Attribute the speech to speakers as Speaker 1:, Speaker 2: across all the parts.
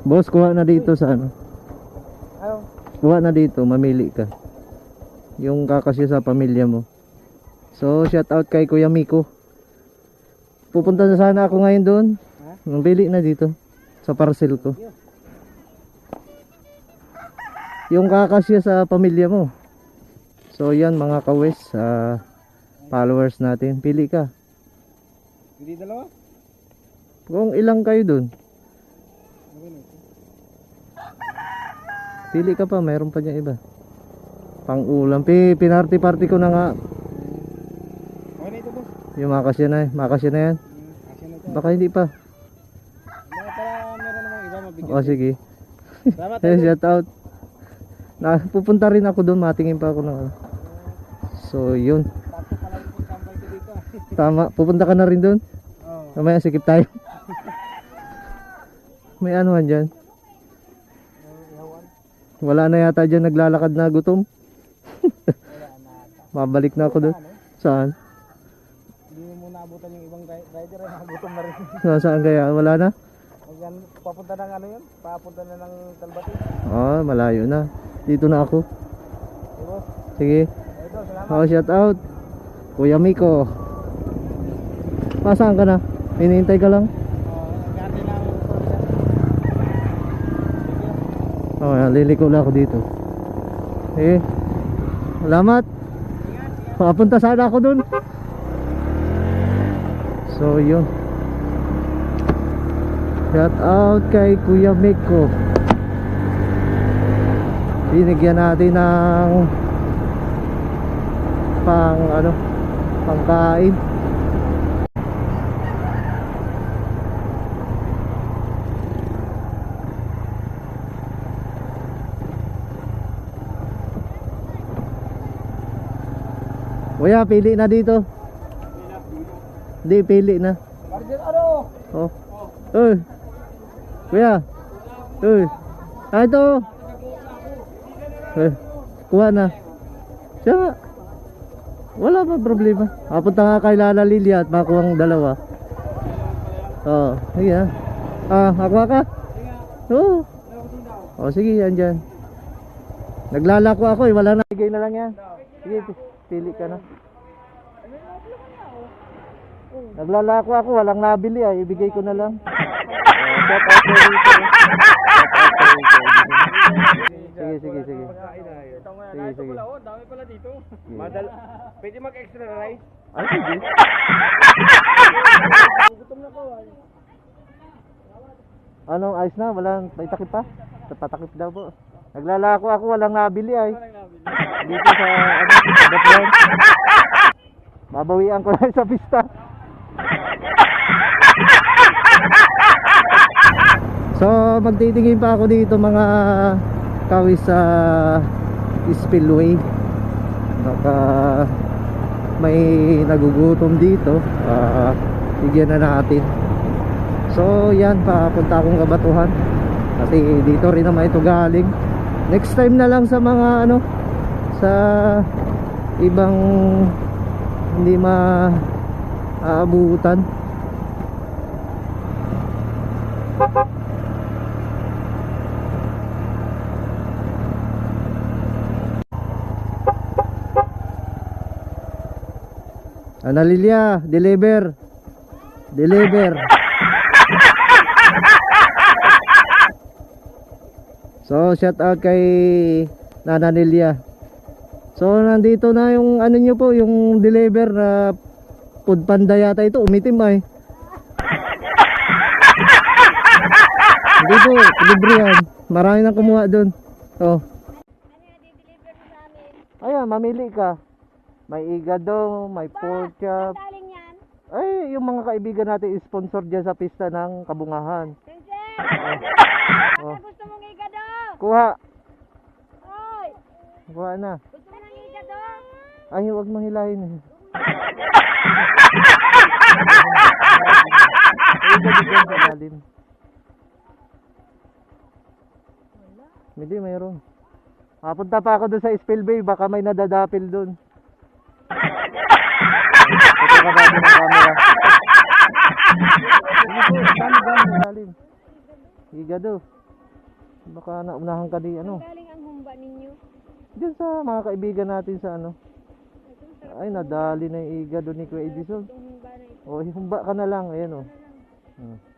Speaker 1: Boss, kuha na dito sa ano.
Speaker 2: Ano?
Speaker 1: Kuha na dito, mamili ka. Yung kakasya sa pamilya mo. So, shout out kay Kuya Miko. Pupunta na sana ako ngayon doon. Mamili na dito sa parcel ko. Yung kakasya sa pamilya mo. So, yan mga kawes, followers natin. Pili ka.
Speaker 2: Hindi dalawa?
Speaker 1: Kung ilang kayo doon. Pili ka pa, mayroon pa dyan iba. Pang ulam. Pinarty-party ko na nga.
Speaker 2: Okay na ito, boss.
Speaker 1: Yung makasya na, makasya na yan.
Speaker 2: Action na ito.
Speaker 1: Baka hindi pa.
Speaker 2: Para meron namang iba mabigyan.
Speaker 1: O sige.
Speaker 2: Salamat.
Speaker 1: Shout out. Pupunta rin ako doon, matingin pa ako ng ano. So yun.
Speaker 2: Tapos pala yung kampay ko dito.
Speaker 1: Tama, pupunta ka na rin doon.
Speaker 2: Oo.
Speaker 1: Mamaya sikip tayo. May anuhan dyan. Wala na yata dyan naglalakad na gutom. Mabalik na ako doon. Saan?
Speaker 2: Hindi mo naabutan yung ibang rider ay nakagutom na rin.
Speaker 1: Saan kaya? Wala na?
Speaker 2: Ayan, papunta ng ano yun? Papunta na ng Talbati.
Speaker 1: Ah, malayo na. Dito na ako.
Speaker 2: Diba?
Speaker 1: Sige.
Speaker 2: Ito, salamat.
Speaker 1: Oh, shout out. Kuya Miko. Saan ka na? Hinihintay ka lang?
Speaker 2: Nag-arte lang.
Speaker 1: Oh, liliko na ako dito. Eh. Salamat. Papunta sana ako dun. So, yun. Shout out kay Kuya Miko. Binigyan natin ng pangkain. Kuya, pili na dito. Hindi, pili na.
Speaker 2: Ano?
Speaker 1: Oh. Uy. Kuya. Uy. Ito. Kuha na. Siya. Wala pa problema. Papunta nga kay Lala Lilia at makuha ang dalawa. Oo. Sige ha. Makuha ka? Oo. Oh, sige yan dyan. Naglalako ako eh. Wala na. Bigay na lang yan. Sige, pili ka na. Naglalako ako. Walang nabili ah. Ibigay ko na lang. Shout out ko rito. Sige. Sige.
Speaker 2: Dami pala dito. Pwede mag-extra rice?
Speaker 1: Ay, sige.
Speaker 2: Gutom na ko.
Speaker 1: Anong ayos na? Walang may takip pa? Patakip daw po. Naglalako ako, walang nabili ay. Dito sa Batman. Babawian ko lang sa pista. So, magtitingin pa ako dito mga kawis sa spillway. Baka may nagugutom dito. Bigyan na natin. So yan, papunta akong Kabatuhan kasi dito rin naman ito galing. Next time na lang sa mga ano, sa ibang hindi maaabutan. Ana Lilia, deliver. So, shout out kay Nana Lilia. So, nandito na yung ano nyo po, yung deliver na Food Panda yata ito, umitim ay. Hindi po, libre yan. Marami nang kumuha doon. Oh.
Speaker 3: Ano yung di-deliver mo sa amin?
Speaker 1: Ayan, mamili ka. May igado, may pork chop.
Speaker 3: Saan galing yan?
Speaker 1: Ay, yung mga kaibigan natin sponsor dyan sa pista ng Kabungahan.
Speaker 3: Princess!
Speaker 1: Oh.
Speaker 3: Baka gusto mong igado?
Speaker 1: Kuha.
Speaker 3: Oy!
Speaker 1: Kuha na.
Speaker 3: Gusto mo ng igado?
Speaker 1: Ay, huwag mahilahin. Ay, igado dyan sa lalim. Hindi, mayroon. Papunta pa ako doon sa spillway, baka may nadadapil doon. Ito ka natin ng camera. Sige po, dami, lalim. Igado. Baka naunahan ka di ano.
Speaker 3: Galing ang humba ninyo.
Speaker 1: Diyan sa mga kaibigan natin sa ano. Ay, nadali na yung iga doon ni Kuya Edison.
Speaker 3: Itong humba na ito.
Speaker 1: O, humba ka na lang. Ayan o.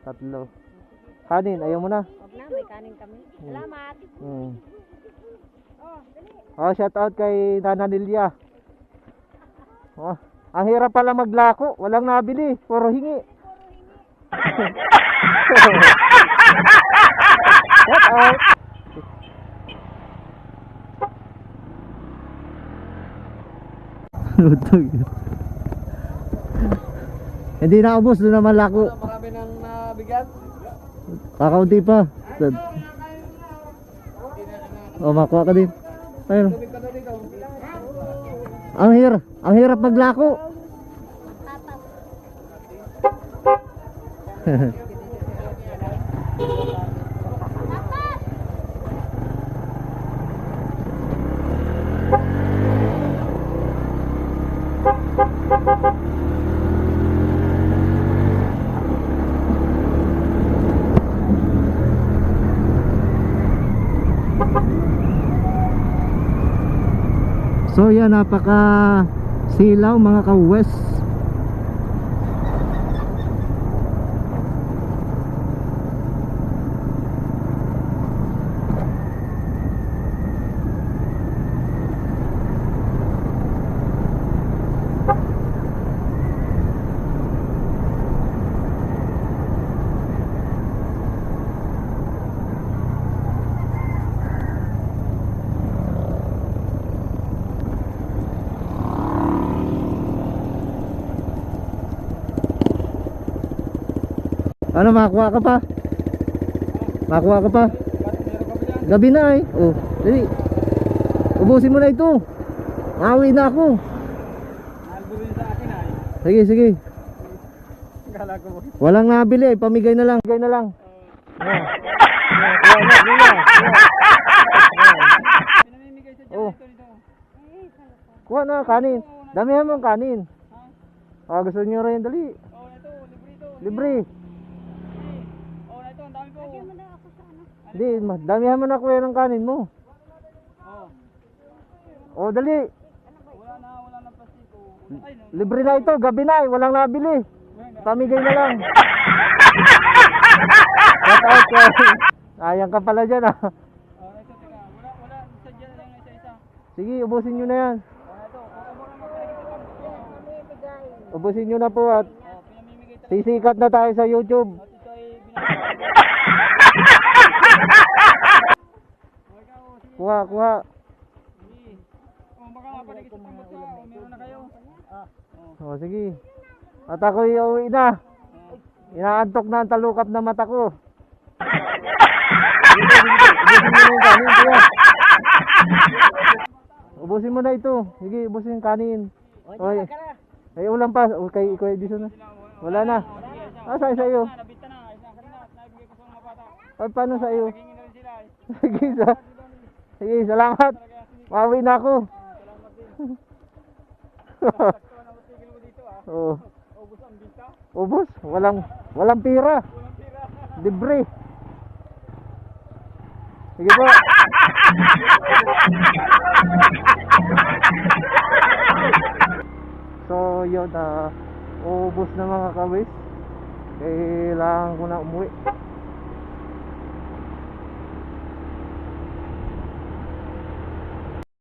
Speaker 1: Tatlo. Kanin, ayaw mo na.
Speaker 3: Huwag na, may kanin kami. Salamat.
Speaker 1: Hmm.
Speaker 3: Oh, dali.
Speaker 1: Oh, shout out kay Nana Lilia. Oh, ang hirap pala maglako. Walang nabili. Puro hingi. Shout out. Hindi na ubos, doon naman lako.
Speaker 2: Marami nang nabigyan.
Speaker 1: Kakaunti pa. O, makuha ka din. Ayun.
Speaker 2: Tubig ka na dito.
Speaker 1: Ang hirap maglako. So yan, napaka silaw mga ka-west. Ano, makakuha ka pa? Makakuha ka pa? Gabi na eh. Oh, dali. Ubusin mo na ito. Awi na ako.
Speaker 2: Albumin sa akin ay.
Speaker 1: Sige, sige.
Speaker 2: Kala ko.
Speaker 1: Walang nabili eh. Pamigay na lang. Pamigay na lang.
Speaker 2: Pinamimigay sa
Speaker 1: Oh.
Speaker 2: dyan ito.
Speaker 1: Kuha na kanin. Damihan mo ang kanin. Ah, gusto niyo rin, dali.
Speaker 2: Oh, ito, libre ito.
Speaker 1: Libre.
Speaker 2: Oh, ito, ang dami po.
Speaker 1: Hindi, damihan mo na kuya ng kanin mo.
Speaker 2: Oh,
Speaker 1: Oh, dali.
Speaker 2: wala na plastiko. Ay, no.
Speaker 1: Libre na ito. Gabi na eh. Walang nabili. Pamigay na lang. Shout out kay. Ayang ka pala dyan ah.
Speaker 2: Oh, ito, teka. Wala, sa dyan lang isa-isa.
Speaker 1: Sige, ubusin nyo na yan.
Speaker 2: Oh, ito, kukumura mo pinag-isipan.
Speaker 1: Ubusin nyo na po at
Speaker 2: Oh, pinamimigay talaga.
Speaker 1: sisikat na tayo sa YouTube.
Speaker 2: At ito ay Oh, ikaw, sige.
Speaker 1: Kuha, kuha.
Speaker 2: Sige. Oh, baka mapaligid sa pambansa. Oh, meron na kayo.
Speaker 1: O, sige. At ako'y uuwi na. Inaantok na ang talukap na mata ko. Ubusin mo na ito. Sige, ubusin yung kanin. Oy. Ay, ulam pa. O, kay Kuya Edison na. Wala na. Ah, sa iyo.
Speaker 2: Nabita na. Isa ka na. Naibigay ko sa mga bata.
Speaker 1: Ay, paano sa iyo?
Speaker 2: Hingin na rin sila.
Speaker 1: Sige, sige, salamat. Mauwi na ako.
Speaker 2: Sakto na matigil mo dito ah.
Speaker 1: Oo.
Speaker 2: Ubus ang bisa.
Speaker 1: Ubos. Walang pira.
Speaker 2: Walang pira.
Speaker 1: Libre. Sige po. So yun, ubos na mga kawis. Kailangan ko na umuwi.